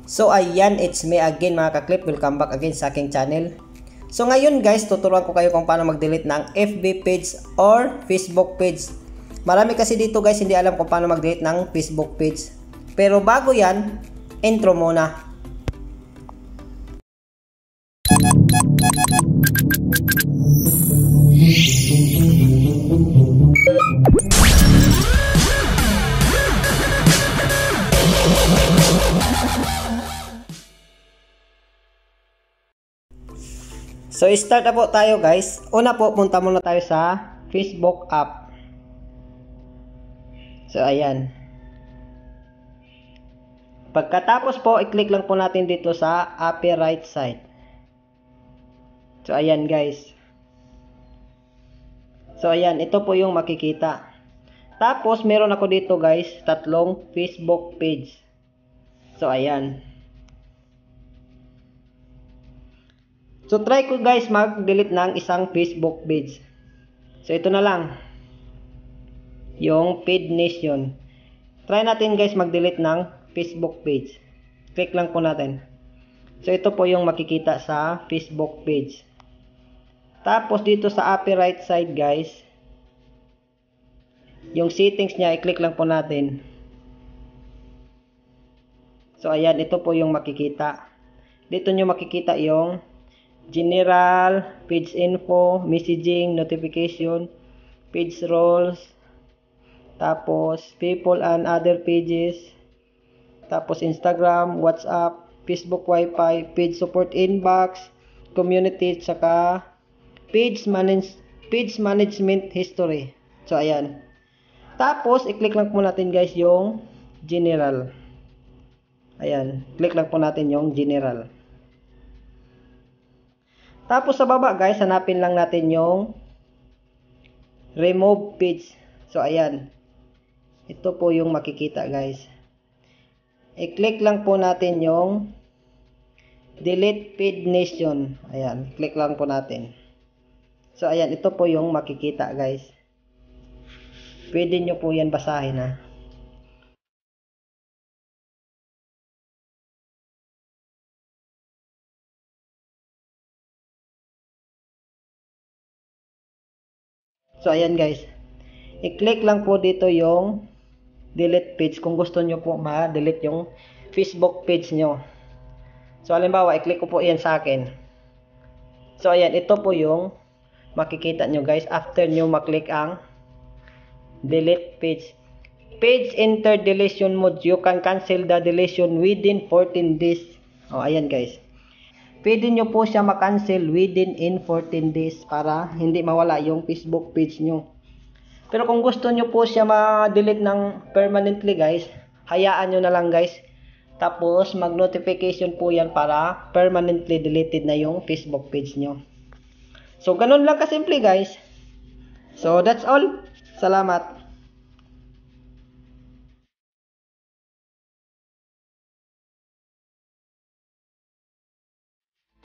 So ayan, it's me again mga kaklip. Welcome back again sa aking channel. So ngayon guys, tuturuan ko kayo kung paano mag-delete ng FB page or Facebook page. Marami kasi dito guys hindi alam kung paano mag-delete ng Facebook page. Pero bago yan, intro muna. So start na po tayo guys. Una po, punta muna tayo sa Facebook app. So ayan. Pagkatapos po, i-click lang po natin dito sa upper right side. So ayan guys. So ayan, ito po yung makikita. Tapos meron ako dito guys, tatlong Facebook page. So ayan. So try ko guys mag-delete ng isang Facebook page. So ito na lang. Yung Feed Nation. Try natin guys mag-delete ng Facebook page. Click lang po natin. So ito po yung makikita sa Facebook page. Tapos dito sa upper right side guys, yung settings niya, i-click lang po natin. So ayan, ito po yung makikita. Dito nyo makikita yung general, page info, messaging, notification, page roles, tapos people and other pages, tapos Instagram, WhatsApp, Facebook Wi-Fi, page support inbox, community, saka page management history. So ayan. Tapos i-click lang po natin guys yung general. Ayan, click lang po natin yung general. Tapos sa baba guys, hanapin lang natin yung remove page. So ayan. Ito po yung makikita guys. I-click lang po natin yung delete Feed Nation. Ayan, click lang po natin. So ayan, ito po yung makikita guys. Pwede nyo po yan basahin ha. So ayan guys, i-click lang po dito yung delete page kung gusto nyo po ma-delete yung Facebook page nyo. So halimbawa, i-click ko po yan sa akin. So ayan, ito po yung makikita nyo guys after nyo maklik ang delete page. Page enter deletion mode. You can cancel the deletion within 14 days. O ayan guys. Pwede nyo po siya makancel within 14 days para hindi mawala yung Facebook page nyo. Pero kung gusto nyo po siya ma-delete ng permanently guys, hayaan nyo na lang guys. Tapos mag-notification po yan para permanently deleted na yung Facebook page nyo. So ganun lang kasimple guys. So that's all. Salamat.